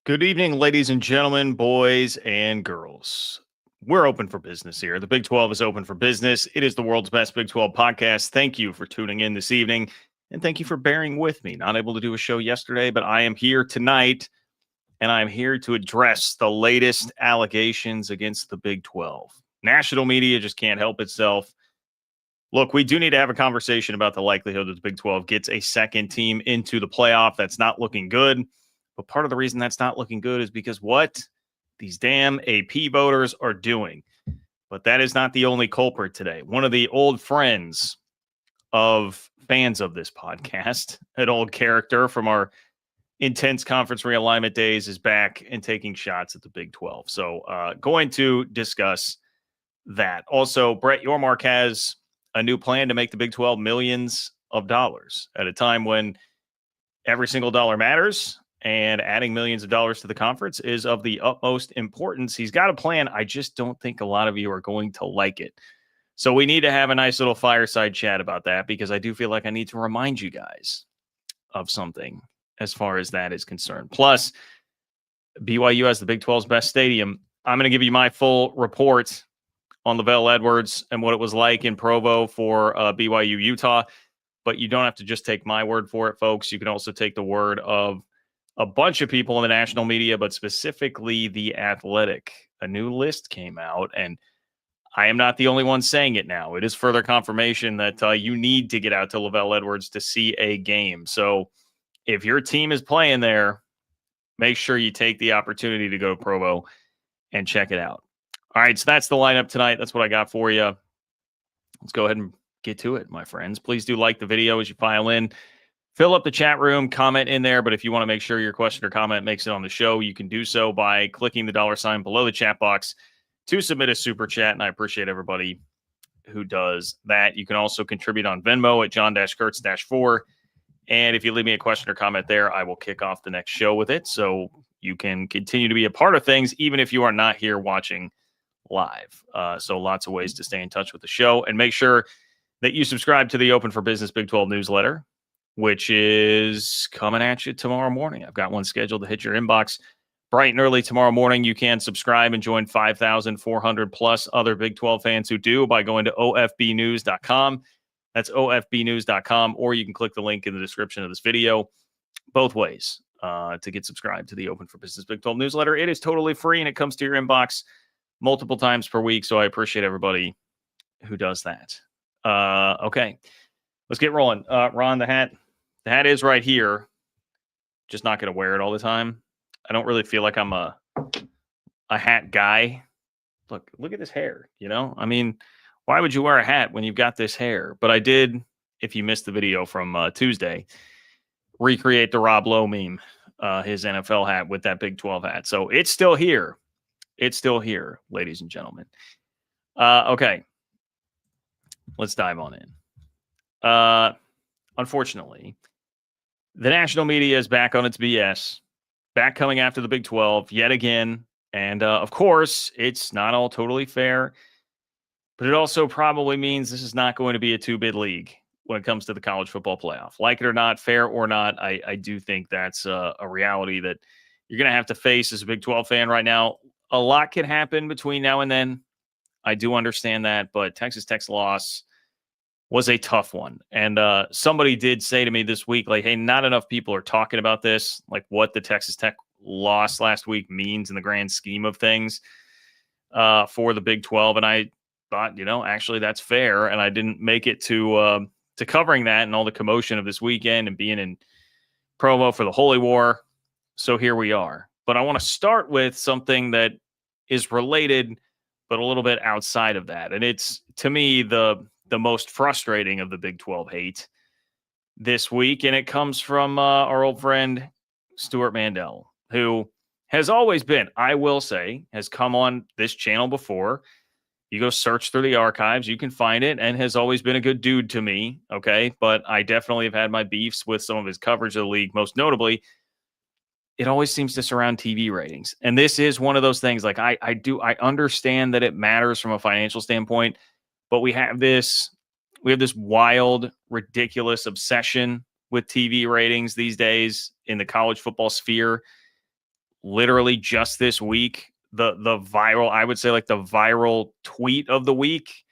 Good evening, ladies and gentlemen, boys and girls. We're open for business here. The Big 12 is open for business. It is the world's best Big 12 podcast. Thank you for tuning in this evening, and thank you for bearing with me. Not able to do a show yesterday, but I am here tonight, and I'm here to address the latest allegations against the Big 12. National media just can't help itself. Look, we do need to have a conversation about the likelihood that the Big 12 gets a second team into the playoff. That's not looking good. But part of the reason that's not looking good is because what these damn AP voters are doing. But that is not the only culprit today. One of the old friends of fans of this podcast, an old character from our intense conference realignment days, is back and taking shots at the Big 12. So going to discuss that. Also, Brett Yormark has a new plan to make the Big 12 millions of dollars at a time when every single dollar matters. And adding millions of dollars to the conference is of the utmost importance. He's got a plan. I just don't think a lot of you are going to like it. So we need to have a nice little fireside chat about that, because I do feel like I need to remind you guys of something as far as that is concerned. Plus, BYU has the Big 12's best stadium. I'm going to give you my full report on LaVell Edwards and what it was like in Provo for BYU Utah. But you don't have to just take my word for it, folks. You can also take the word of a bunch of people in the national media, but specifically The Athletic. A new list came out, and I am not the only one saying it now. It is further confirmation that you need to get out to LaVell Edwards to see a game. So if your team is playing there, make sure you take the opportunity to go to Provo and check it out. All right, so that's the lineup tonight. That's what I got for you. Let's go ahead and get to it, my friends. Please do like the video as you file in. Fill up the chat room, comment in there, but if you want to make sure your question or comment makes it on the show, you can do so by clicking the $ below the chat box to submit a super chat, and I appreciate everybody who does that. You can also contribute on Venmo at John-Kurtz-4, and if you leave me a question or comment there, I will kick off the next show with it, so you can continue to be a part of things, even if you are not here watching live. So lots of ways to stay in touch with the show, and make sure that you subscribe to the Open for Business Big 12 newsletter, which is coming at you tomorrow morning. I've got one scheduled to hit your inbox bright and early tomorrow morning. You can subscribe and join 5,400 plus other Big 12 fans who do by going to ofbnews.com. That's ofbnews.com, or you can click the link in the description of this video. Both ways to get subscribed to the Open for Business Big 12 newsletter. It is totally free, and it comes to your inbox multiple times per week, so I appreciate everybody who does that. Okay, let's get rolling. Ron, the hat is right here. Just not going to wear it all the time. I don't really feel like I'm a hat guy. Look at this hair, I mean, why would you wear a hat when you've got this hair? But I did, if you missed the video from Tuesday, recreate the Rob Lowe meme, his NFL hat with that Big 12 hat. So it's still here. It's still here, ladies and gentlemen. Okay. Let's dive on in. Unfortunately, the national media is back on its BS, back coming after the Big 12 yet again. And of course, it's not all totally fair, but it also probably means this is not going to be a two-bid league when it comes to the college football playoff. Like it or not, fair or not, I do think that's a reality that you're going to have to face as a Big 12 fan right now. A lot can happen between now and then. I do understand that, but Texas Tech's loss was a tough one. And somebody did say to me this week, like, hey, not enough people are talking about this, like what the Texas Tech loss last week means in the grand scheme of things for the Big 12. And I thought, actually that's fair. And I didn't make it to covering that and all the commotion of this weekend and being in Provo for the Holy War. So here we are. But I want to start with something that is related, but a little bit outside of that. And it's, to me, the most frustrating of the Big 12 hate this week. And it comes from our old friend, Stuart Mandel, who has always been, I will say, has come on this channel before. You go search through the archives, you can find it, and has always been a good dude to me. Okay. But I definitely have had my beefs with some of his coverage of the league. Most notably, it always seems to surround TV ratings. And this is one of those things, like I understand that it matters from a financial standpoint, but we have this wild, ridiculous obsession with TV ratings these days in the college football sphere. literally just this week, the viral, I would say like the viral tweet of the week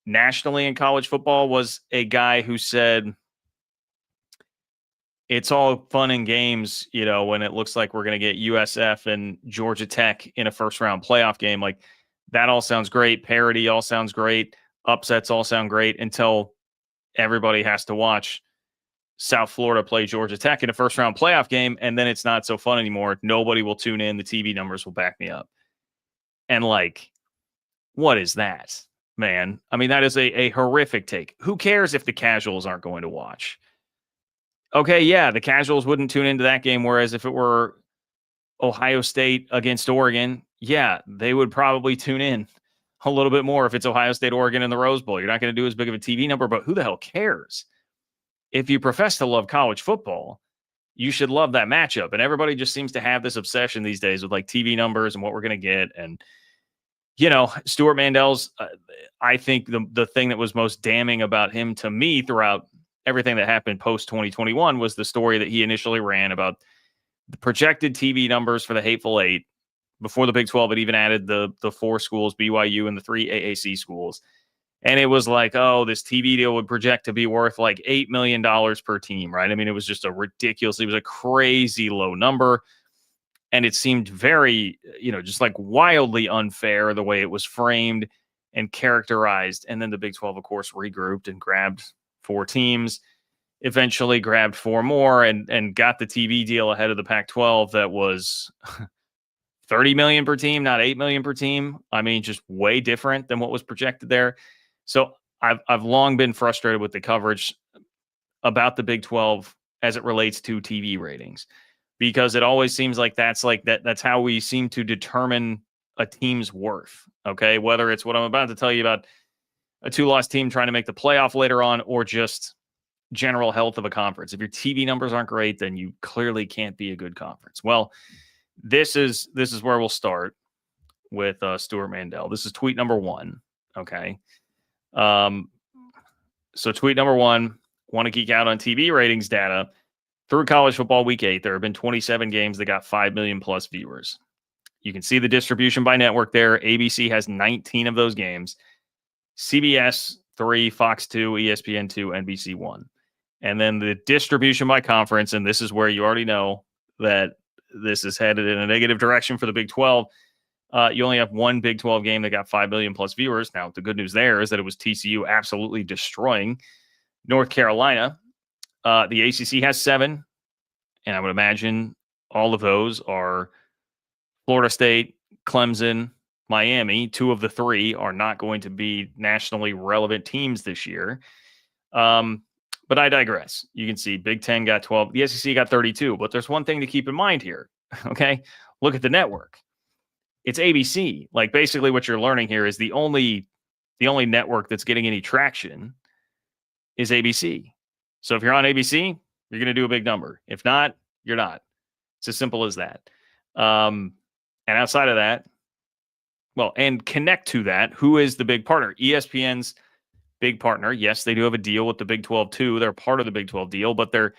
nationally in college football was a guy who said, it's all fun and games, when it looks like we're going to get USF and Georgia Tech in a first round playoff game. Like, that all sounds great. Parity all sounds great. Upsets all sound great until everybody has to watch South Florida play Georgia Tech in a first round playoff game. And then it's not so fun anymore. Nobody will tune in. The TV numbers will back me up. And like, what is that, man? I mean, that is a horrific take. Who cares if the casuals aren't going to watch? Okay, yeah, the casuals wouldn't tune into that game. Whereas if it were Ohio State against Oregon, yeah, they would probably tune in a little bit more if it's Ohio State, Oregon in the Rose Bowl. You're not going to do as big of a TV number, but who the hell cares? If you profess to love college football, you should love that matchup. And everybody just seems to have this obsession these days with like TV numbers and what we're going to get. And, Stuart Mandel's, I think the thing that was most damning about him to me throughout everything that happened post 2021 was the story that he initially ran about the projected TV numbers for the Hateful Eight before the Big 12 had even added the 4 schools, BYU and the 3 AAC schools. And it was like, oh, this TV deal would project to be worth like $8 million per team, right? I mean, it was just it was a crazy low number. And it seemed very, just like wildly unfair the way it was framed and characterized. And then the Big 12, of course, regrouped and grabbed 4 teams, eventually grabbed 4 more and got the TV deal ahead of the Pac-12 that was $30 million per team, not $8 million per team. I mean, just way different than what was projected there. So I've long been frustrated with the coverage about the Big 12 as it relates to TV ratings, because it always seems like that's how we seem to determine a team's worth. Okay, whether it's what I'm about to tell you about a 2-loss team trying to make the playoff later on, or just general health of a conference. If your TV numbers aren't great, then you clearly can't be a good conference. Well, this is where we'll start with Stuart Mandel. This is tweet number 1. Okay. So tweet number 1, want to geek out on TV ratings data. Through college football week 8, there have been 27 games that got 5 million plus viewers. You can see the distribution by network there. ABC has 19 of those games. CBS 3, Fox 2, ESPN 2, NBC 1. And then the distribution by conference, and this is where you already know that this is headed in a negative direction for the Big 12. You only have one Big 12 game that got 5 million plus viewers. Now, the good news there is that it was TCU absolutely destroying North Carolina. The ACC has 7, and I would imagine all of those are Florida State, Clemson, Miami. 2 of the 3 are not going to be nationally relevant teams this year. But I digress. You can see Big 10 got 12. The SEC got 32. But there's one thing to keep in mind here. Okay? Look at the network. It's ABC. Like, basically what you're learning here is the only network that's getting any traction is ABC. So if you're on ABC, you're going to do a big number. If not, you're not. It's as simple as that. And outside of that, well, and connect to that, who is the big partner? ESPN's big partner. Yes, they do have a deal with the Big 12 too. They're part of the Big 12 deal, but they're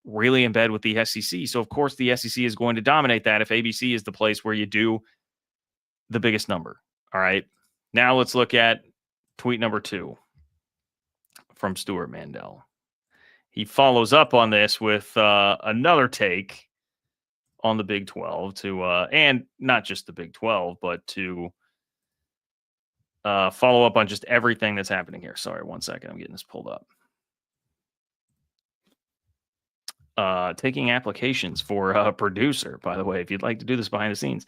really in bed with the SEC. So of course the SEC is going to dominate that if ABC is the place where you do the biggest number. All right. Now let's look at tweet number 2 from Stuart Mandel. He follows up on this with another take on the Big 12 to, and not just the Big 12, but to follow up on just everything that's happening here. Sorry, one second. I'm getting this pulled up. Taking applications for a producer, by the way, if you'd like to do this behind the scenes.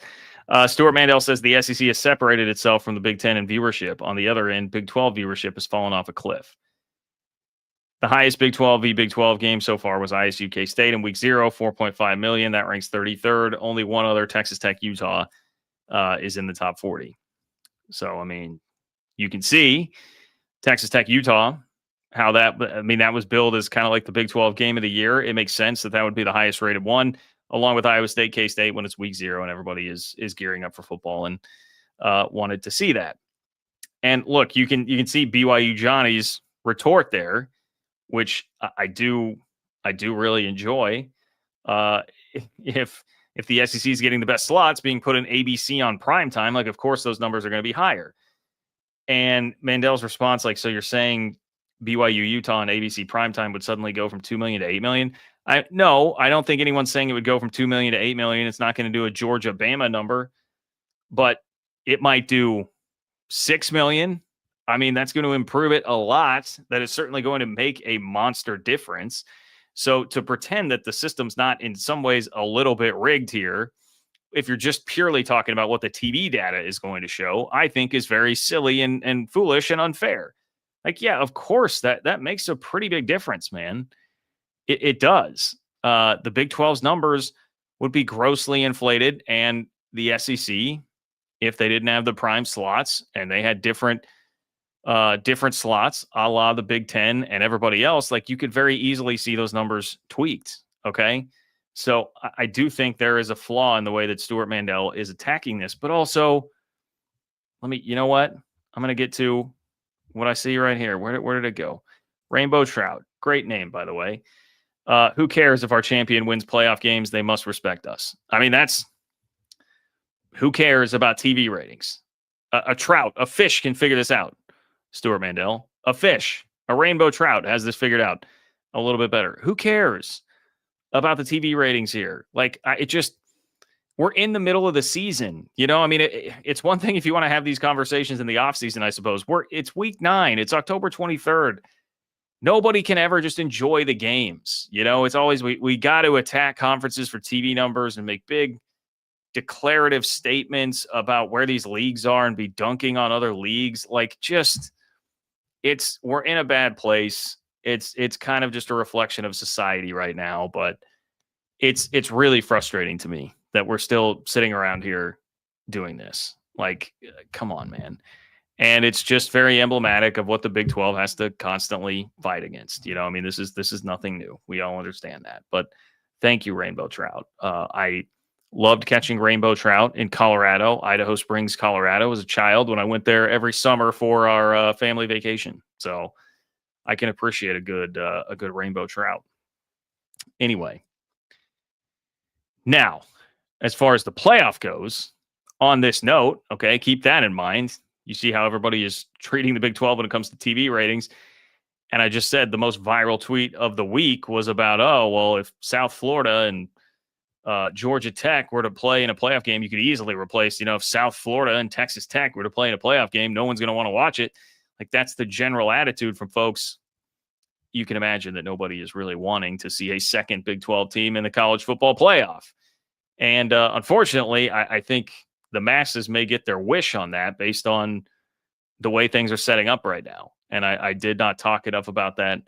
Stuart Mandel says the SEC has separated itself from the Big 10 in viewership. On the other end, Big 12 viewership has fallen off a cliff. The highest Big 12 v Big 12 game so far was ISU K-State in week 0, 4.5 million. That ranks 33rd. Only one other, Texas Tech Utah, is in the top 40. So, I mean, you can see Texas Tech Utah, how that was billed as kind of like the Big 12 game of the year. It makes sense that would be the highest rated one, along with Iowa State, K-State when it's week 0 and everybody is gearing up for football and wanted to see that. And look, you can see BYU Johnny's retort there, which I do really enjoy. If If the SEC is getting the best slots being put in ABC on primetime, like, of course, those numbers are going to be higher. And Mandel's response, like, so you're saying BYU Utah on ABC primetime would suddenly go from 2 million to 8 million? No, I don't think anyone's saying it would go from 2 million to 8 million. It's not going to do a Georgia Bama number, but it might do 6 million. I mean, that's going to improve it a lot. That is certainly going to make a monster difference. So to pretend that the system's not in some ways a little bit rigged here, if you're just purely talking about what the TV data is going to show, I think is very silly and foolish and unfair. Like, yeah, of course, that makes a pretty big difference, man. It does. The Big 12's numbers would be grossly inflated, and the SEC, if they didn't have the prime slots and they had different slots, a la the Big Ten and everybody else, like, you could very easily see those numbers tweaked. Okay. So I do think there is a flaw in the way that Stuart Mandel is attacking this, but also you know what? I'm going to get to what I see right here. Where did it go? Rainbow Trout. Great name, by the way. Who cares if our champion wins playoff games? They must respect us. I mean, who cares about TV ratings? A trout, a fish can figure this out. Stuart Mandel, a fish, a rainbow trout has this figured out a little bit better. Who cares about the TV ratings here? Like, we're in the middle of the season. You know, I mean, it's one thing if you want to have these conversations in the offseason, I suppose. It's week 9. It's October 23rd. Nobody can ever just enjoy the games. You know, it's always we got to attack conferences for TV numbers and make big declarative statements about where these leagues are and be dunking on other leagues. Like, we're in a bad place. It's kind of just a reflection of society right now, but it's really frustrating to me that we're still sitting around here doing this. Like, come on, man. And it's just very emblematic of what the Big 12 has to constantly fight against. You know, I mean, this is nothing new. We all understand that. But thank you, Rainbow Trout. I loved catching rainbow trout in Colorado, Idaho Springs, Colorado, as a child when I went there every summer for our family vacation. So I can appreciate a good rainbow trout. Anyway, now, as far as the playoff goes, on this note, okay, keep that in mind. You see how everybody is treating the Big 12 when it comes to TV ratings. And I just said the most viral tweet of the week was about, oh, well, if South Florida and Georgia Tech were to play in a playoff game, you could easily replace, if South Florida and Texas Tech were to play in a playoff game, no one's going to want to watch it. Like, that's the general attitude from folks. You can imagine that nobody is really wanting to see a second Big 12 team in the college football playoff. And unfortunately, I think the masses may get their wish on that based on the way things are setting up right now. And I did not talk enough about that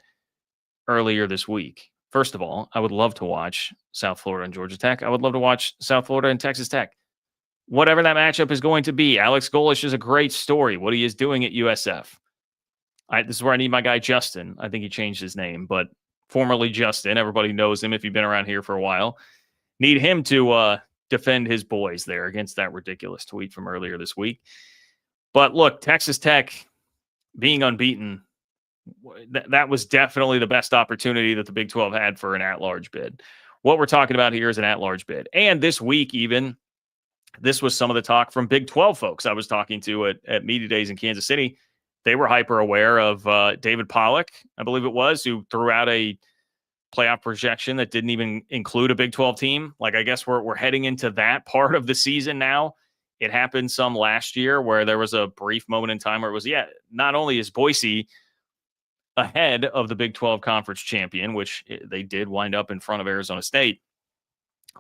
earlier this week. First of all, I would love to watch South Florida and Georgia Tech. I would love to watch South Florida and Texas Tech. Whatever that matchup is going to be, Alex Golesh is a great story. What he is doing at USF. This is where I need my guy Justin. I think he changed his name, but formerly Justin. Everybody knows him if you've been around here for a while. Need him to defend his boys there against that ridiculous tweet from earlier this week. But look, Texas Tech being unbeaten, that was definitely the best opportunity that the Big 12 had for an at-large bid. What we're talking about here is an at-large bid. And this week even, this was some of the talk from Big 12 folks I was talking to at Media Days in Kansas City. They were hyper aware of David Pollack, I believe it was, who threw out a playoff projection that didn't even include a Big 12 team. Like, I guess we're heading into that part of the season now. It happened some last year where there was a brief moment in time where it was, not only is Boise ahead of the Big 12 conference champion, which they did wind up in front of Arizona State,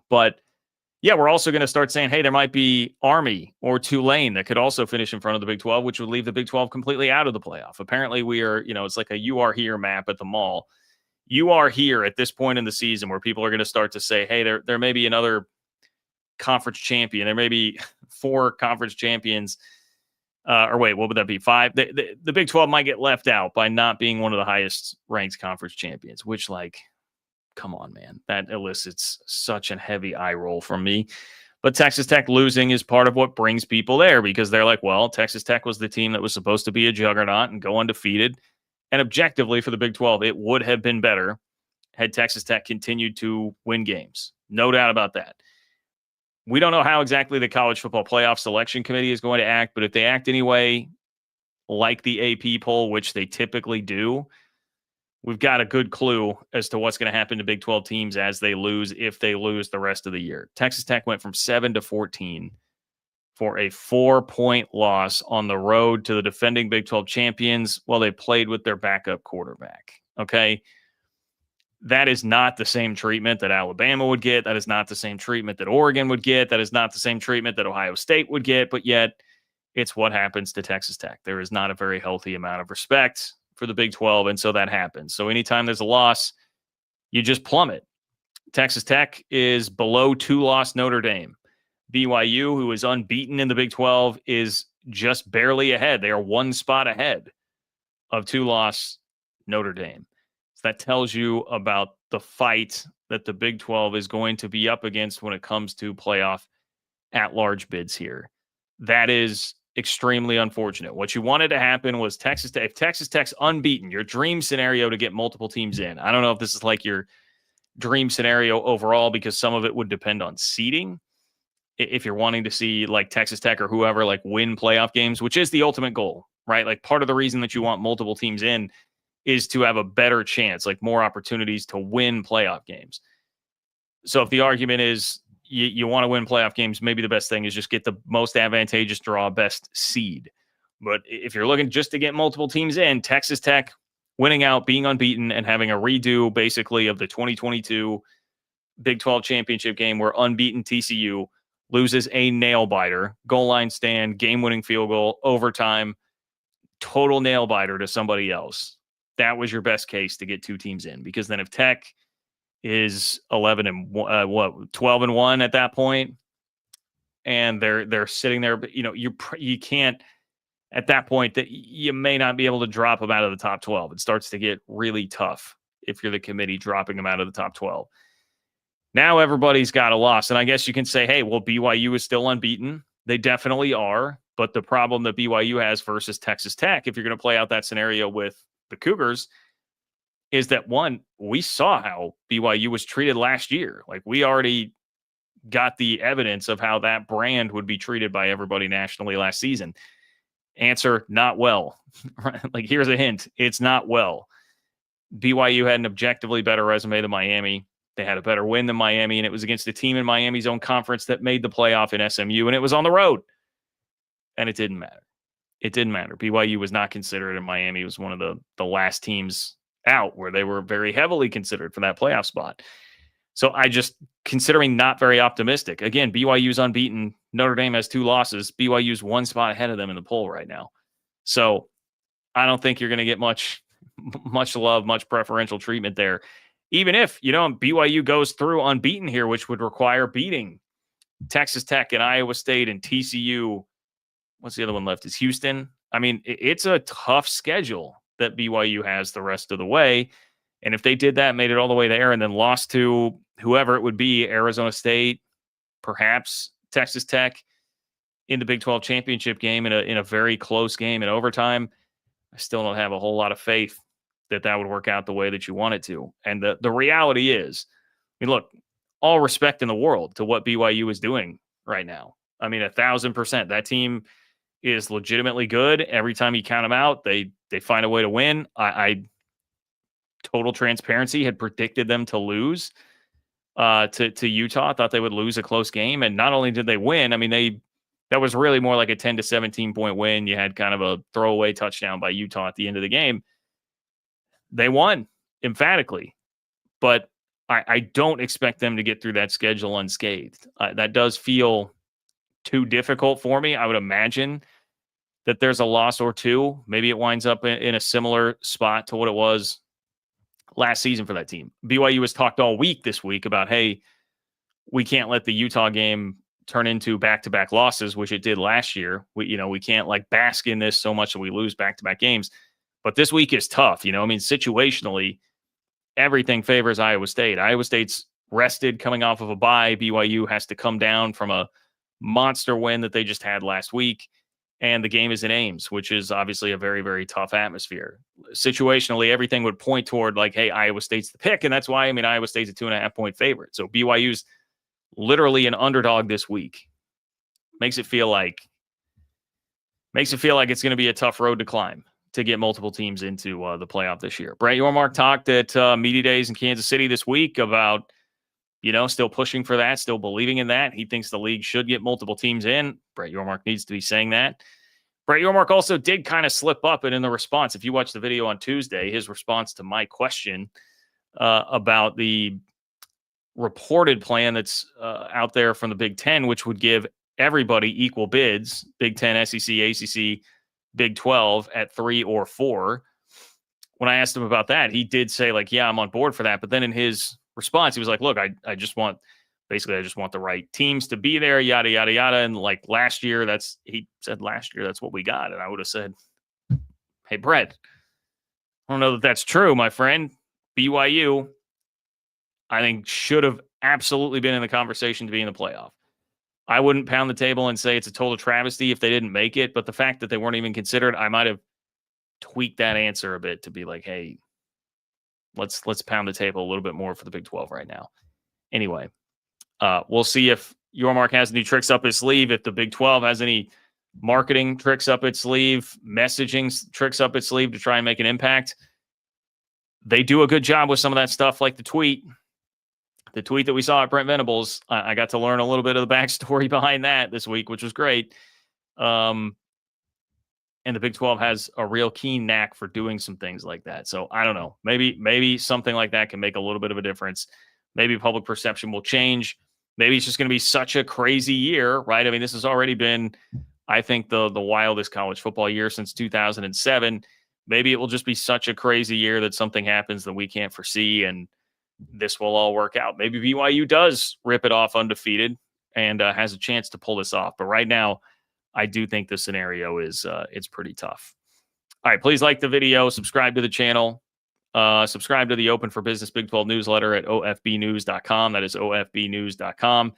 but we're also going to start saying, hey, there might be Army or Tulane that could also finish in front of the Big 12, which would leave the Big 12 completely out of the playoff. Apparently we are, it's like a you are here map at the mall. You are here at this point in the season where people are going to start to say, hey, there may be another conference champion. There may be 4 conference champions. Or wait, what would that be? 5? The Big 12 might get left out by not being one of the highest ranked conference champions, which, like, come on, man. That elicits such a heavy eye roll from me. But Texas Tech losing is part of what brings people there, because they're like, well, Texas Tech was the team that was supposed to be a juggernaut and go undefeated. And objectively for the Big 12, it would have been better had Texas Tech continued to win games. No doubt about that. We don't know how exactly the College Football Playoff Selection Committee is going to act, but if they act anyway, like the AP poll, which they typically do, we've got a good clue as to what's going to happen to Big 12 teams as they lose, if they lose the rest of the year. Texas Tech went from 7-14 for a 4-point loss on the road to the defending Big 12 champions while they played with their backup quarterback. Okay. That is not the same treatment that Alabama would get. That is not the same treatment that Oregon would get. That is not the same treatment that Ohio State would get. But yet, it's what happens to Texas Tech. There is not a very healthy amount of respect for the Big 12, and so that happens. So anytime there's a loss, you just plummet. Texas Tech is below 2-loss Notre Dame. BYU, who is unbeaten in the Big 12, is just barely ahead. They are 1 spot ahead of 2-loss Notre Dame. So that tells you about the fight that the Big 12 is going to be up against when it comes to playoff at-large bids here. That is extremely unfortunate. What you wanted to happen was Texas Tech. If Texas Tech's unbeaten, your dream scenario to get multiple teams in. I don't know if this is like your dream scenario overall, because some of it would depend on seeding. If you're wanting to see like Texas Tech or whoever like win playoff games, which is the ultimate goal, right? Like part of the reason that you want multiple teams in is to have a better chance, like more opportunities to win playoff games. So if the argument is you want to win playoff games, maybe the best thing is just get the most advantageous draw, best seed. But if you're looking just to get multiple teams in, Texas Tech winning out, being unbeaten, and having a redo basically of the 2022 Big 12 championship game where unbeaten TCU loses a nail-biter, goal line stand, game-winning field goal, overtime, total nail-biter to somebody else. That was your best case to get 2 teams in, because then if Tech is 12-1 at that point, and they're sitting there, but you can't at that point, that you may not be able to drop them out of the top 12. It starts to get really tough if you're the committee dropping them out of the top 12. Now everybody's got a loss, and I guess you can say, hey, well, BYU is still unbeaten. They definitely are, but the problem that BYU has versus Texas Tech, if you're going to play out that scenario with the Cougars, is that, one, we saw how BYU was treated last year. Like, we already got the evidence of how that brand would be treated by everybody nationally last season. Answer, not well. Like, here's a hint. It's not well. BYU had an objectively better resume than Miami. They had a better win than Miami, and it was against a team in Miami's own conference that made the playoff in SMU, and it was on the road. And it didn't matter. It didn't matter. BYU was not considered, and Miami was one of the last teams out where they were very heavily considered for that playoff spot. So I just, considering not very optimistic. Again, BYU's unbeaten. Notre Dame has 2 losses. BYU's 1 spot ahead of them in the poll right now. So I don't think you're going to get much love, much preferential treatment there. Even if, BYU goes through unbeaten here, which would require beating Texas Tech and Iowa State and TCU. What's the other one left? Is Houston. I mean, it's a tough schedule that BYU has the rest of the way. And if they did that, made it all the way there, and then lost to whoever it would be, Arizona State, perhaps Texas Tech, in the Big 12 championship game in a very close game in overtime, I still don't have a whole lot of faith that would work out the way that you want it to. And the reality is, I mean, look, all respect in the world to what BYU is doing right now. I mean, 1,000%. That team is legitimately good. Every time you count them out, they find a way to win. I total transparency, had predicted them to lose to Utah. I thought they would lose a close game. And not only did they win, I mean, that was really more like a 10 to 17 point win. You had kind of a throwaway touchdown by Utah at the end of the game. They won emphatically, but I don't expect them to get through that schedule unscathed. That does feel too difficult for me. I would imagine that there's a loss or two. Maybe it winds up in a similar spot to what it was last season for that team. BYU has talked all week this week about, hey, we can't let the Utah game turn into back-to-back losses, which it did last year. We can't like bask in this so much that we lose back-to-back games. But this week is tough. I mean, situationally, everything favors Iowa State. Iowa State's rested coming off of a bye. BYU has to come down from a monster win that they just had last week. And the game is in Ames, which is obviously a very, very tough atmosphere. Situationally, everything would point toward like, hey, Iowa State's the pick. And that's why, Iowa State's a 2.5 point favorite. So BYU's literally an underdog this week. Makes it feel like it's going to be a tough road to climb to get multiple teams into the playoff this year. Brett Yormark talked at Media Days in Kansas City this week about, still pushing for that, still believing in that. He thinks the league should get multiple teams in. Brett Yormark needs to be saying that. Brett Yormark also did kind of slip up, and in the response, if you watch the video on Tuesday, his response to my question about the reported plan that's out there from the Big Ten, which would give everybody equal bids, Big Ten, SEC, ACC, Big 12 at 3 or 4. When I asked him about that, he did say, like, yeah, I'm on board for that. But then in his response, he was like, look, I just want the right teams to be there, yada, yada, yada. And like last year, he said last year, that's what we got. And I would have said, hey, Brett, I don't know that that's true, my friend. BYU, I think, should have absolutely been in the conversation to be in the playoff. I wouldn't pound the table and say it's a total travesty if they didn't make it, but the fact that they weren't even considered, I might have tweaked that answer a bit to be like, hey, let's pound the table a little bit more for the Big 12 right now. Anyway, we'll see if Yormark has any tricks up his sleeve, if the Big 12 has any marketing tricks up its sleeve, messaging tricks up its sleeve to try and make an impact. They do a good job with some of that stuff, like the tweet that we saw at Brent Venables. I got to learn a little bit of the backstory behind that this week, which was great. And the Big 12 has a real keen knack for doing some things like that. So I don't know. Maybe something like that can make a little bit of a difference. Maybe public perception will change. Maybe it's just going to be such a crazy year, right? I mean, this has already been, I think, the wildest college football year since 2007. Maybe it will just be such a crazy year that something happens that we can't foresee, and this will all work out. Maybe BYU does rip it off undefeated and has a chance to pull this off. But right now, I do think the scenario is it's pretty tough. All right, please like the video, subscribe to the channel, subscribe to the Open for Business Big 12 newsletter at ofbnews.com. That is ofbnews.com.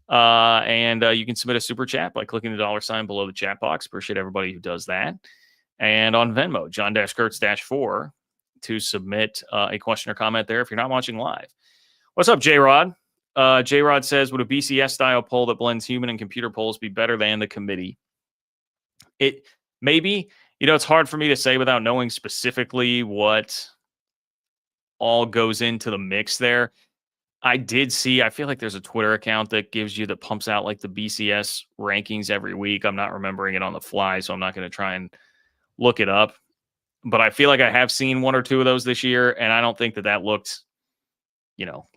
And you can submit a super chat by clicking the $ below the chat box. Appreciate everybody who does that. And on Venmo, John-Kurtz-4 to submit a question or comment there if you're not watching live. What's up, J-Rod? J-Rod says, would a BCS-style poll that blends human and computer polls be better than the committee? It maybe. It's hard for me to say without knowing specifically what all goes into the mix there. I feel like there's a Twitter account that pumps out like the BCS rankings every week. I'm not remembering it on the fly, so I'm not going to try and look it up. But I feel like I have seen one or two of those this year, and I don't think that looked,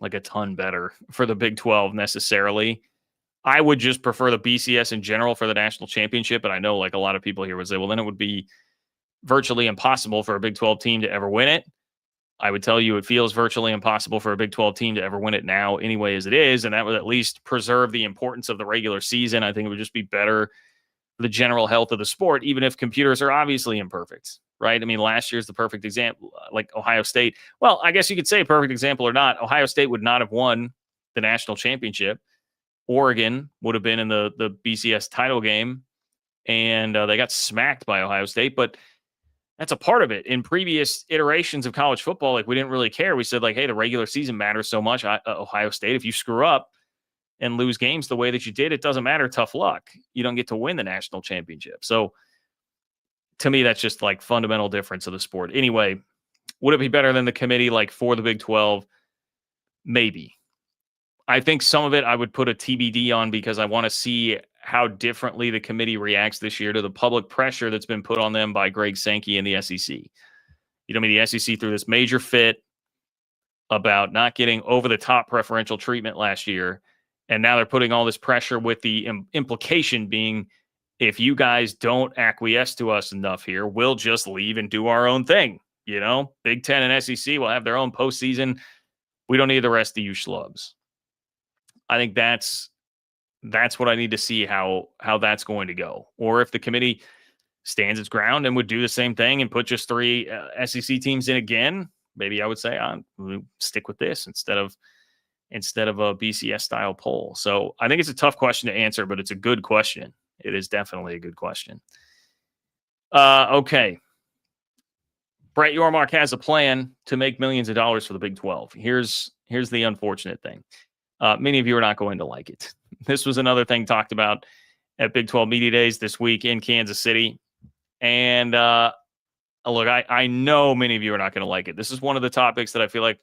like a ton better for the Big 12 necessarily. I would just prefer the BCS in general for the national championship, and I know like a lot of people here would say, well, then it would be virtually impossible for a Big 12 team to ever win it. I would tell you it feels virtually impossible for a Big 12 team to ever win it now anyway as it is, and that would at least preserve the importance of the regular season. I think it would just be better for the general health of the sport, even if computers are obviously imperfect, right? I mean, last year's the perfect example, like Ohio State. Well, I guess you could say perfect example or not. Ohio State would not have won the national championship. Oregon would have been in the BCS title game, and they got smacked by Ohio State, but that's a part of it. In previous iterations of college football, like we didn't really care. We said like, hey, the regular season matters so much. Ohio State, if you screw up and lose games the way that you did, it doesn't matter. Tough luck. You don't get to win the national championship. So to me, that's just like fundamental difference of the sport. Anyway, would it be better than the committee like for the Big 12? Maybe. I think some of it I would put a TBD on because I want to see how differently the committee reacts this year to the public pressure that's been put on them by Greg Sankey and the SEC. The SEC threw this major fit about not getting over-the-top preferential treatment last year, and now they're putting all this pressure with the implication being, if you guys don't acquiesce to us enough here, we'll just leave and do our own thing. Big Ten and SEC will have their own postseason. We don't need the rest of you schlubs. I think that's what I need to see how that's going to go. Or if the committee stands its ground and would do the same thing and put just 3 SEC teams in again, maybe I would say we'll stick with this instead of a BCS style poll. So I think it's a tough question to answer, but it's a good question. It is definitely a good question. Okay. Brett Yormark has a plan to make millions of dollars for the Big 12. Here's the unfortunate thing. Many of you are not going to like it. This was another thing talked about at Big 12 Media Days this week in Kansas City. And look, I know many of you are not going to like it. This is one of the topics that I feel like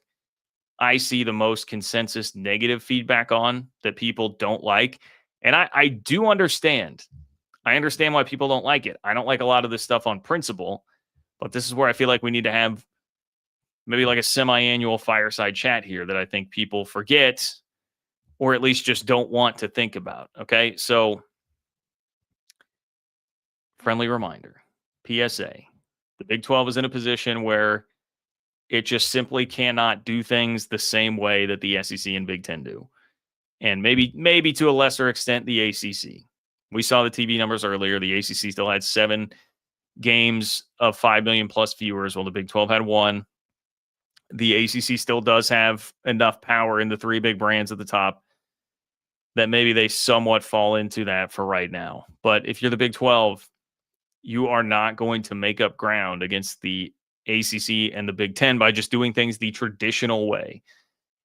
I see the most consensus negative feedback on, that people don't like. And I do understand. I understand why people don't like it. I don't like a lot of this stuff on principle, but this is where I feel like we need to have maybe like a semi-annual fireside chat here that I think people forget, or at least just don't want to think about. Okay. So, friendly reminder, PSA, the Big 12 is in a position where it just simply cannot do things the same way that the SEC and Big 10 do. And maybe to a lesser extent, the ACC. We saw the TV numbers earlier. The ACC still had 7 games of 5 million plus viewers, while the Big 12 had 1. The ACC still does have enough power in the 3 big brands at the top that maybe they somewhat fall into that for right now. But if you're the Big 12, you are not going to make up ground against the ACC and the Big 10 by just doing things the traditional way.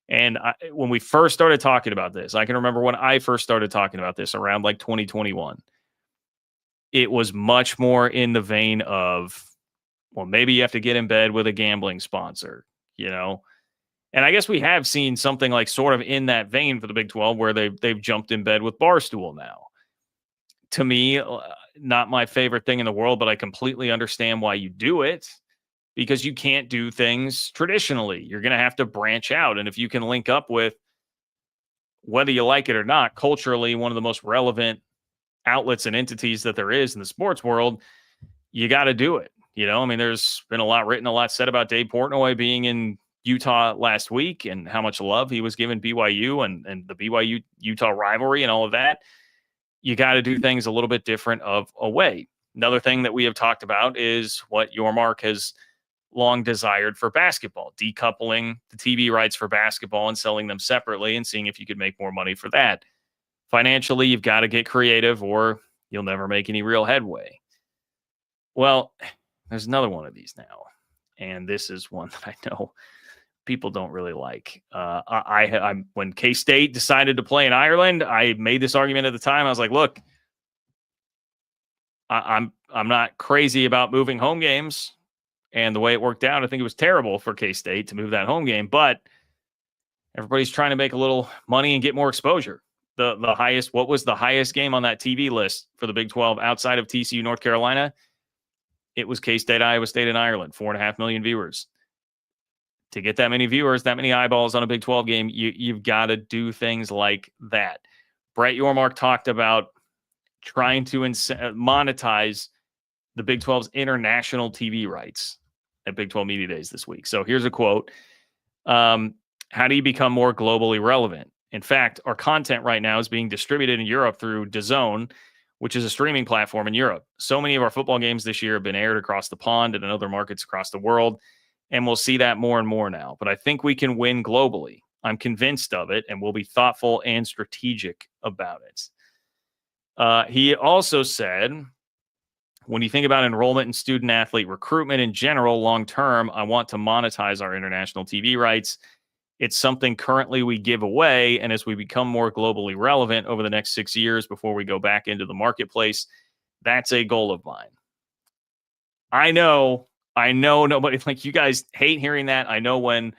And when we first started talking about this, I can remember when I first started talking about this around like 2021, it was much more in the vein of, well, maybe you have to get in bed with a gambling sponsor, you know? And I guess we have seen something like sort of in that vein for the Big 12 where they've jumped in bed with Barstool now. To me, not my favorite thing in the world, but I completely understand why you do it, because you can't do things traditionally. You're going to have to branch out. And if you can link up with, whether you like it or not, culturally, one of the most relevant outlets and entities that there is in the sports world, you got to do it. You know, I mean, there's been a lot written, a lot said about Dave Portnoy being in Utah last week and how much love he was given BYU and the BYU-Utah rivalry and all of that. You got to do things a little bit different of a way. Another thing that we have talked about is what Yormark has long desired for basketball, decoupling the TV rights for basketball and selling them separately and seeing if you could make more money for that. Financially, you've got to get creative or you'll never make any real headway. Well, there's another one of these now, and this is one that I know people don't really like. I'm when K-State decided to play in Ireland, I made this argument at the time. I was like, look, I'm not crazy about moving home games. And the way it worked out, I think it was terrible for K-State to move that home game. But everybody's trying to make a little money and get more exposure. The highest, what was the highest game on that TV list for the Big 12 outside of TCU, North Carolina? It was K-State, Iowa State, and Ireland, 4.5 million viewers. To get that many viewers, that many eyeballs on a Big 12 game, you've got to do things like that. Brett Yormark talked about trying to monetize the Big 12's international TV rights at Big 12 Media Days this week. So here's a quote. How do you become more globally relevant? In fact, our content right now is being distributed in Europe through DAZN, which is a streaming platform in Europe. So many of our football games this year have been aired across the pond and in other markets across the world, and we'll see that more and more now. But I think we can win globally. I'm convinced of it, and we'll be thoughtful and strategic about it. He also said, when you think about enrollment and student athlete recruitment in general, long term, I want to monetize our international TV rights. It's something currently we give away, and as we become more globally relevant over the next 6 years before we go back into the marketplace, that's a goal of mine. I know nobody, like, you guys hate hearing that. I know when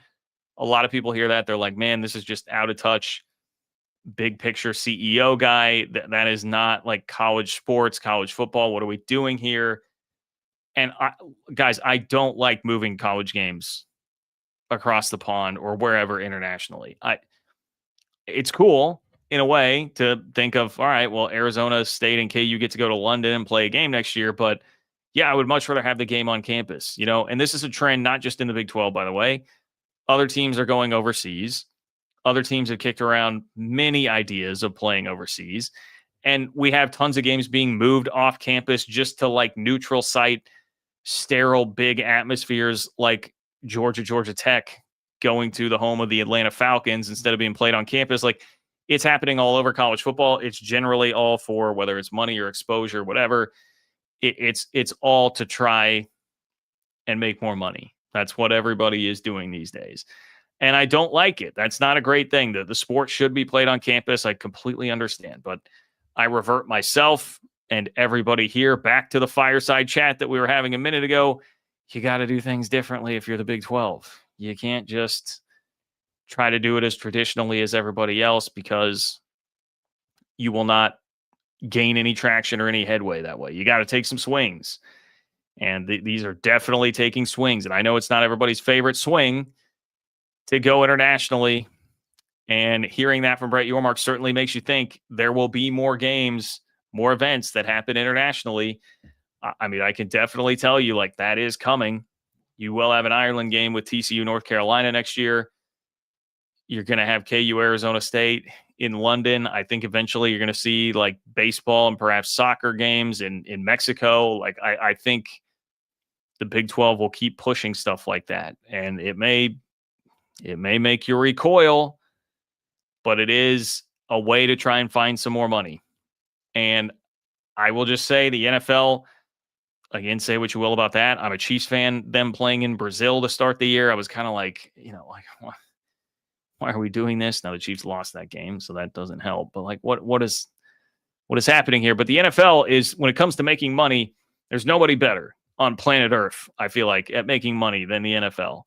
a lot of people hear that, they're like, man, this is just out of touch, big picture CEO guy. That is not like college sports, college football. What are we doing here? And guys, I don't like moving college games across the pond or wherever internationally. It's cool in a way to think of, all right, well, Arizona State and KU get to go to London and play a game next year, but yeah, I would much rather have the game on campus, you know. And this is a trend not just in the Big 12, by the way. Other teams are going overseas. Other teams have kicked around many ideas of playing overseas, and we have tons of games being moved off campus just to like neutral site, sterile, big atmospheres like Georgia Tech going to the home of the Atlanta Falcons instead of being played on campus. Like, it's happening all over college football. It's generally all for, whether it's money or exposure, whatever. It's all to try and make more money. That's what everybody is doing these days. And I don't like it. That's not a great thing. The sport should be played on campus. I completely understand. But I revert myself and everybody here back to the fireside chat that we were having a minute ago. You got to do things differently if you're the Big 12. You can't just try to do it as traditionally as everybody else, because you will not gain any traction or any headway that way. You got to take some swings. And these are definitely taking swings. And I know it's not everybody's favorite swing to go internationally. And hearing that from Brett Yormark certainly makes you think there will be more games, more events that happen internationally. I mean, I can definitely tell you, like, that is coming. You will have an Ireland game with TCU North Carolina next year. You're going to have KU Arizona State in London. I think eventually you're going to see like baseball and perhaps soccer games in Mexico. Like, I think the Big 12 will keep pushing stuff like that. And it may make you recoil, but it is a way to try and find some more money. And I will just say the NFL, again, say what you will about that. I'm a Chiefs fan. Them playing in Brazil to start the year, I was kind of like, why are we doing this? Now the Chiefs lost that game, so that doesn't help. But like, what is happening here? But the NFL is, when it comes to making money, there's nobody better on planet Earth, I feel like, at making money than the NFL.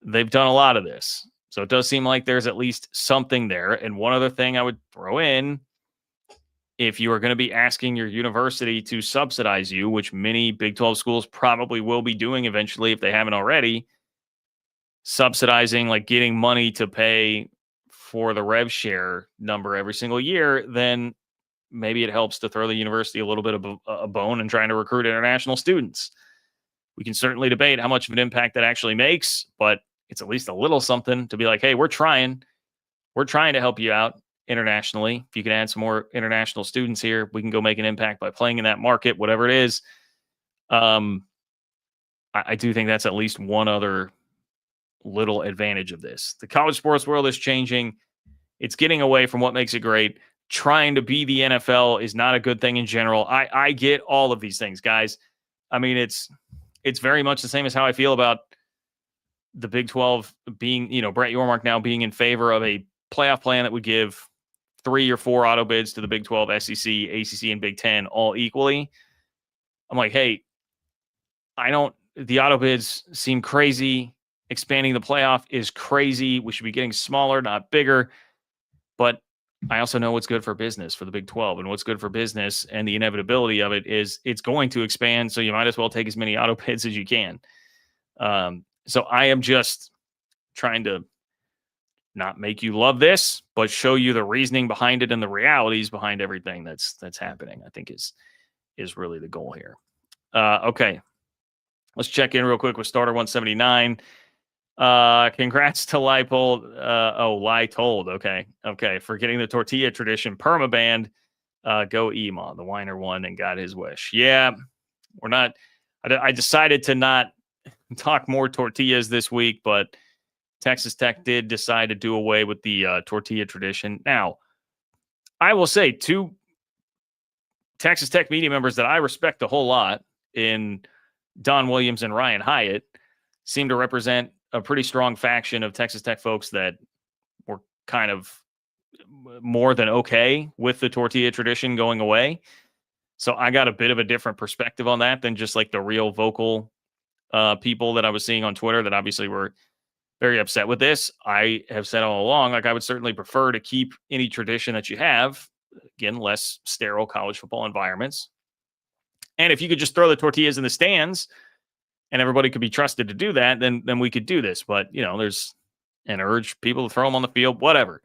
They've done a lot of this. So it does seem like there's at least something there. And one other thing I would throw in, if you are going to be asking your university to subsidize you, which many Big 12 schools probably will be doing eventually if they haven't already, subsidizing, like getting money to pay for the rev share number every single year, then maybe it helps to throw the university a little bit of a bone and trying to recruit international students. We can certainly debate how much of an impact that actually makes, but it's at least a little something to be like, hey, we're trying to help you out internationally. If you can add some more international students here, we can go make an impact by playing in that market, whatever it is. I do think that's at least one other little advantage of this. The college sports world is changing. It's getting away from what makes it great. Trying to be the NFL is not a good thing in general. I get all of these things, guys. I mean, it's very much the same as how I feel about the Big 12 being, Brett Yormark now being in favor of a playoff plan that would give 3 or 4 auto bids to the Big 12, SEC, ACC, and Big 10 all equally. I'm like, hey, the auto bids seem crazy. Expanding the playoff is crazy. We should be getting smaller, not bigger. But I also know what's good for business for the Big 12, and what's good for business and the inevitability of it is it's going to expand. So you might as well take as many auto bids as you can. So I am just trying to not make you love this, but show you the reasoning behind it and the realities behind everything that's happening, I think is really the goal here. Okay. Let's check in real quick with Starter 179. Congrats to Leipold. Leitold. Okay. For getting the tortilla tradition permabanned. Go Ema. The whiner won and got his wish. Yeah, I decided to not talk more tortillas this week, but Texas Tech did decide to do away with the tortilla tradition. Now, I will say 2 Texas Tech media members that I respect a whole lot in Don Williams and Ryan Hyatt seem to represent a pretty strong faction of Texas Tech folks that were kind of more than okay with the tortilla tradition going away. So I got a bit of a different perspective on that than just like the real vocal people that I was seeing on Twitter that obviously were very upset with this. I have said all along, like, I would certainly prefer to keep any tradition that you have, again, less sterile college football environments. And if you could just throw the tortillas in the stands and everybody could be trusted to do that, then we could do this. But, there's an urge people to throw them on the field, whatever.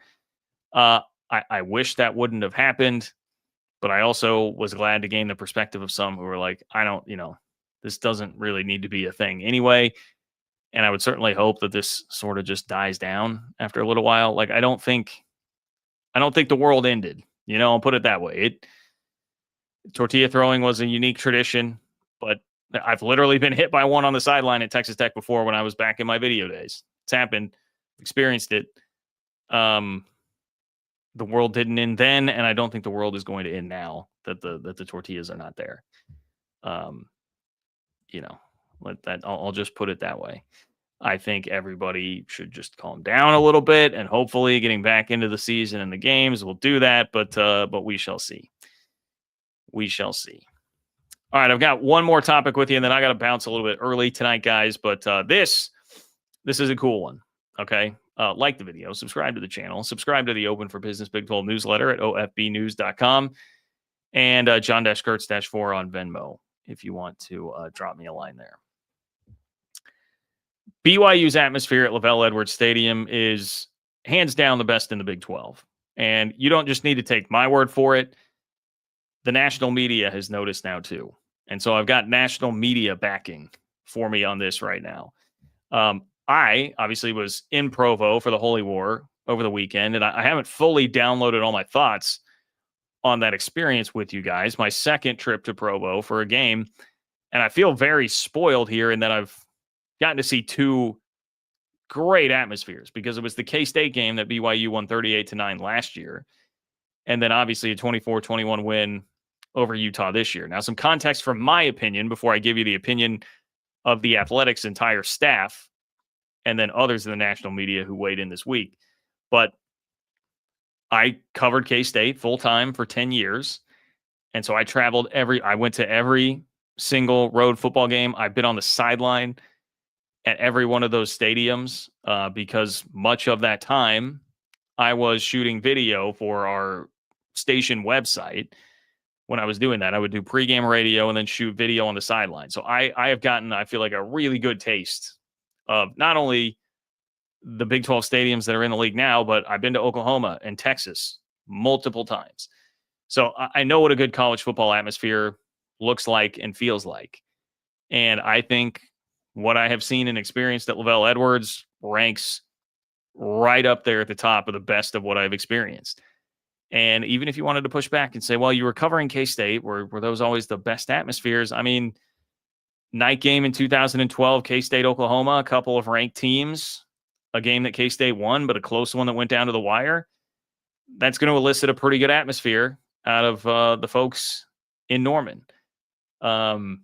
I wish that wouldn't have happened, but I also was glad to gain the perspective of some who were like, this doesn't really need to be a thing anyway. And I would certainly hope that this sort of just dies down after a little while. Like, I don't think the world ended, I'll put it that way. Tortilla throwing was a unique tradition, but I've literally been hit by one on the sideline at Texas Tech before when I was back in my video days. It's happened, experienced it. The world didn't end then, and I don't think the world is going to end now that the tortillas are not there. I'll just put it that way. I think everybody should just calm down a little bit, and hopefully getting back into the season and the games will do that. But we shall see. We shall see. All right, I've got one more topic with you, and then I got to bounce a little bit early tonight, guys. But this is a cool one. Okay, like the video, subscribe to the channel, subscribe to the Open for Business Big 12 newsletter at ofbnews.com, and John-Kurtz-4 on Venmo if you want to drop me a line there. BYU's atmosphere at LaVell Edwards Stadium is hands down the best in the Big 12. And you don't just need to take my word for it. The national media has noticed now too. And so I've got national media backing for me on this right now. I obviously was in Provo for the Holy War over the weekend, and I haven't fully downloaded all my thoughts on that experience with you guys. My second trip to Provo for a game, and I feel very spoiled here in that I've gotten to see two great atmospheres because it was the K-State game that BYU won 38-9 last year. And then obviously a 24-21 win over Utah this year. Now, some context from my opinion before I give you the opinion of the Athletics' entire staff and then others in the national media who weighed in this week. But I covered K-State full-time for 10 years. And so I went to every single road football game. I've been on the sideline at every one of those stadiums because much of that time I was shooting video for our station website. When I was doing that, I would do pregame radio and then shoot video on the sideline. So I have gotten, I feel like, a really good taste of not only the Big 12 stadiums that are in the league now, but I've been to Oklahoma and Texas multiple times. So I know what a good college football atmosphere looks like and feels like. And I think what I have seen and experienced at LaVell Edwards ranks right up there at the top of the best of what I've experienced. And even if you wanted to push back and say, well, you were covering K-State, were those always the best atmospheres? I mean, night game in 2012, K-State, Oklahoma, a couple of ranked teams, a game that K-State won, but a close one that went down to the wire. That's going to elicit a pretty good atmosphere out of the folks in Norman. Oklahoma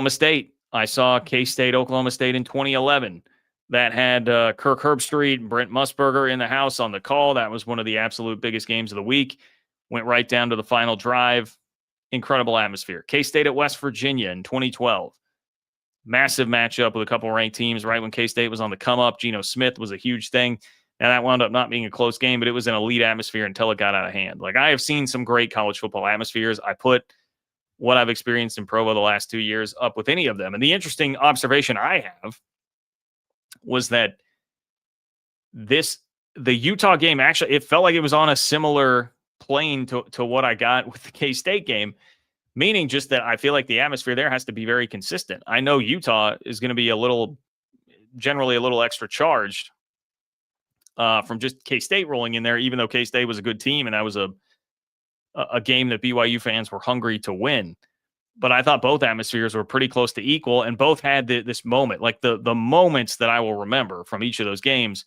State. I saw K-State, Oklahoma State in 2011. That had Kirk Herbstreit and Brent Musburger in the house on the call. That was one of the absolute biggest games of the week. Went right down to the final drive. Incredible atmosphere. K-State at West Virginia in 2012. Massive matchup with a couple ranked teams right when K-State was on the come up. Geno Smith was a huge thing. Now that wound up not being a close game, but it was an elite atmosphere until it got out of hand. Like, I have seen some great college football atmospheres. I put what I've experienced in Provo the last 2 years up with any of them. And the interesting observation I have was that the Utah game, actually, it felt like it was on a similar plane to what I got with the K-State game, meaning just that I feel like the atmosphere there has to be very consistent. I know Utah is going to be generally a little extra charged from just K-State rolling in there, even though K-State was a good team and that was a game that BYU fans were hungry to win. But I thought both atmospheres were pretty close to equal, and both had this moment, like the moments that I will remember from each of those games.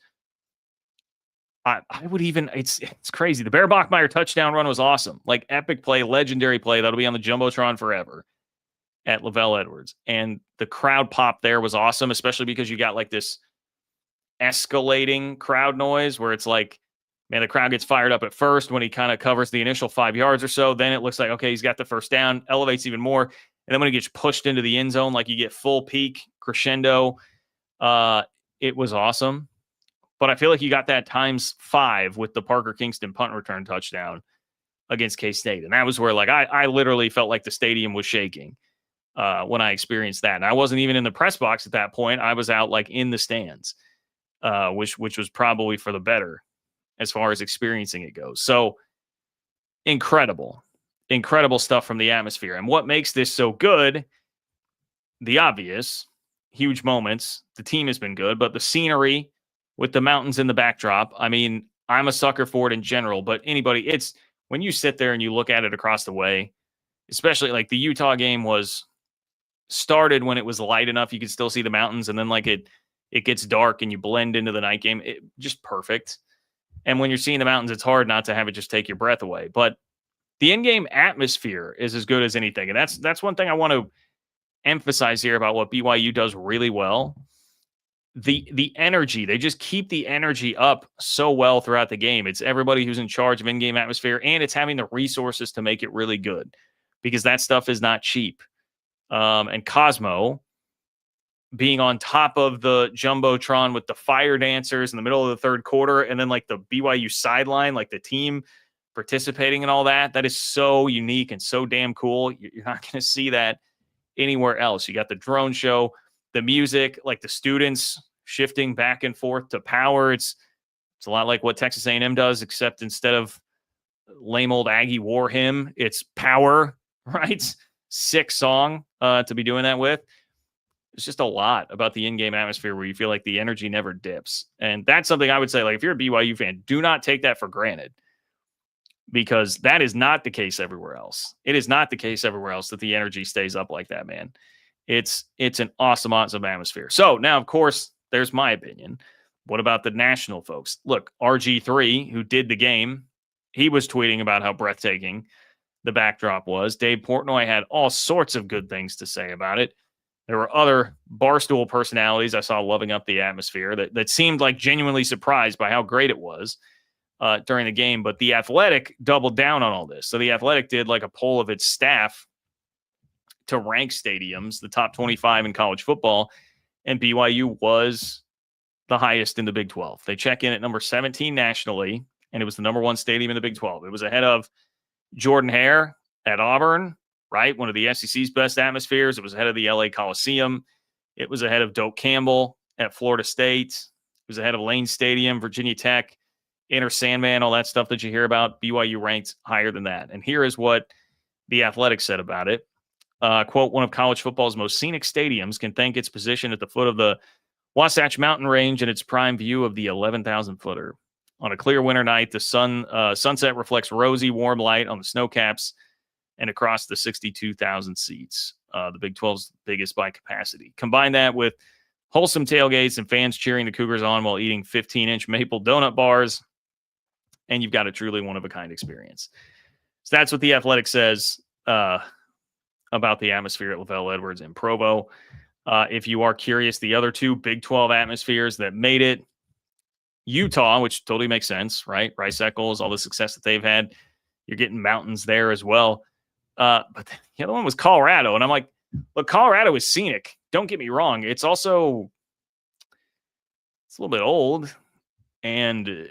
I would even, it's crazy. The Bear Bachmeier touchdown run was awesome. Like, epic play, legendary play. That'll be on the Jumbotron forever at LaVell Edwards. And the crowd pop there was awesome, especially because you got like this escalating crowd noise where it's like, man, the crowd gets fired up at first when he kind of covers the initial 5 yards or so. Then it looks like, okay, he's got the first down, elevates even more. And then when he gets pushed into the end zone, like, you get full peak crescendo. It was awesome. But I feel like you got that times 5 with the Parker Kingston punt return touchdown against K-State. And that was where, like, I literally felt like the stadium was shaking when I experienced that. And I wasn't even in the press box at that point. I was out, like, in the stands, which was probably for the better as far as experiencing it goes. So incredible stuff from the atmosphere. And what makes this so good, the obvious, huge moments. The team has been good, but the scenery with the mountains in the backdrop. I mean, I'm a sucker for it in general, but anybody, it's when you sit there and you look at it across the way, especially like the Utah game was started when it was light enough you could still see the mountains, and then like it gets dark and you blend into the night game. It just perfect. And when you're seeing the mountains, it's hard not to have it just take your breath away. But the in-game atmosphere is as good as anything. And that's one thing I want to emphasize here about what BYU does really well. the energy, they just keep the energy up so well throughout the game. It's everybody who's in charge of in-game atmosphere, and it's having the resources to make it really good, because that stuff is not cheap. And Cosmo being on top of the Jumbotron with the fire dancers in the middle of the third quarter, and then like the BYU sideline, like the team participating in all that, that is so unique and so damn cool. You're not going to see that anywhere else. You got the drone show, the music, like the students shifting back and forth to power. It's a lot like what Texas A&M does, except instead of lame old Aggie war hymn, it's power, right? Sick song to be doing that with. It's just a lot about the in-game atmosphere where you feel like the energy never dips. And that's something I would say, like, if you're a BYU fan, do not take that for granted, because that is not the case everywhere else. It is not the case everywhere else that the energy stays up like that, man. It's an awesome atmosphere. So now, of course, there's my opinion. What about the national folks? Look, RG3, who did the game, he was tweeting about how breathtaking the backdrop was. Dave Portnoy had all sorts of good things to say about it. There were other Barstool personalities I saw loving up the atmosphere that seemed like genuinely surprised by how great it was during the game. But The Athletic doubled down on all this. So The Athletic did like a poll of its staff to rank stadiums, the top 25 in college football, and BYU was the highest in the Big 12. They check in at number 17 nationally, and it was the number one stadium in the Big 12. It was ahead of Jordan-Hare at Auburn, right? One of the SEC's best atmospheres. It was ahead of the LA Coliseum. It was ahead of Doak Campbell at Florida State. It was ahead of Lane Stadium, Virginia Tech, Inner Sandman, all that stuff that you hear about. BYU ranked higher than that. And here is what The Athletic said about it. Quote, one of college football's most scenic stadiums can thank its position at the foot of the Wasatch Mountain Range and its prime view of the 11,000-footer. On a clear winter night, the sunset reflects rosy, warm light on the snow caps and across the 62,000 seats, the Big 12's biggest by capacity. Combine that with wholesome tailgates and fans cheering the Cougars on while eating 15-inch maple donut bars, and you've got a truly one-of-a-kind experience. So that's what The Athletic says about the atmosphere at LaVell Edwards and Provo. If you are curious, the other two Big 12 atmospheres that made it, Utah, which totally makes sense, right? Rice Eccles, all the success that they've had. You're getting mountains there as well. But the other one was Colorado. And I'm like, look, Colorado is scenic. Don't get me wrong. It's also, it's a little bit old. And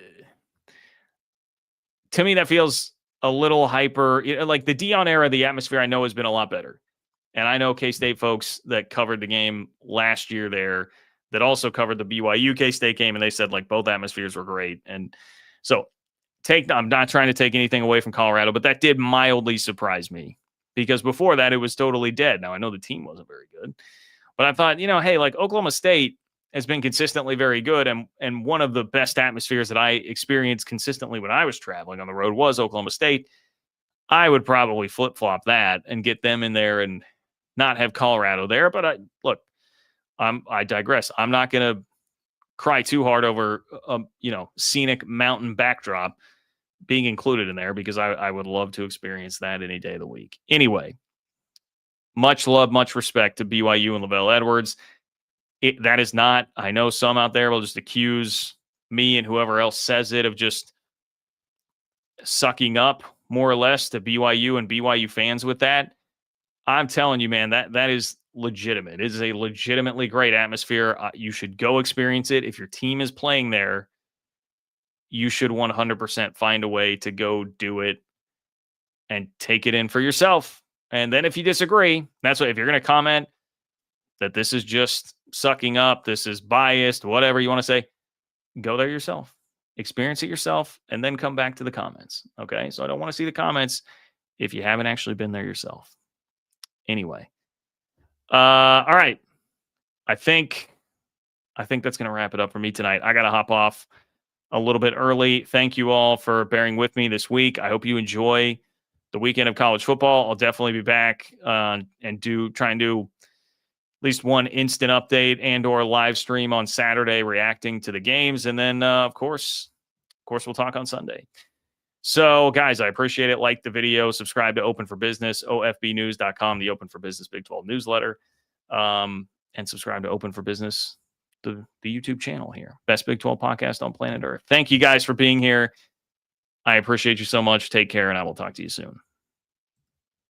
to me, that feels a little hyper. Like the Dion era, the atmosphere I know has been a lot better. And I know K-State folks that covered the game last year there that also covered the BYU K-State game, and they said like both atmospheres were great. And so I'm not trying to take anything away from Colorado, but that did mildly surprise me, because before that it was totally dead. Now I know the team wasn't very good, but I thought, hey, like Oklahoma State has been consistently very good, and one of the best atmospheres that I experienced consistently when I was traveling on the road was Oklahoma State. I would probably flip-flop that and get them in there and not have Colorado there. But I digress. I'm not going to cry too hard over scenic mountain backdrop being included in there, because I would love to experience that any day of the week. Anyway, much love, much respect to BYU and LaVell Edwards. That is not, I know some out there will just accuse me and whoever else says it of just sucking up more or less to BYU and BYU fans with that. I'm telling you, man, that is legitimate. It is a legitimately great atmosphere. You should go experience it. If your team is playing there, you should 100% find a way to go do it and take it in for yourself. And then if you disagree, that's what, if you're going to comment that this is just sucking up, this is biased, whatever you want to say, go there yourself, experience it yourself, and then come back to the comments. Okay. So I don't want to see the comments if you haven't actually been there yourself. Anyway. All right. I think that's going to wrap it up for me tonight. I got to hop off a little bit early. Thank you all for bearing with me this week. I hope you enjoy the weekend of college football. I'll definitely be back and try and do at least one instant update and or live stream on Saturday reacting to the games. And then, of course, we'll talk on Sunday. So, guys, I appreciate it. Like the video, subscribe to Open for Business, ofbnews.com, the Open for Business Big 12 newsletter, and subscribe to Open for Business the YouTube channel here. Best Big 12 podcast on planet Earth. Thank you guys for being here. I appreciate you so much. Take care, and I will talk to you soon.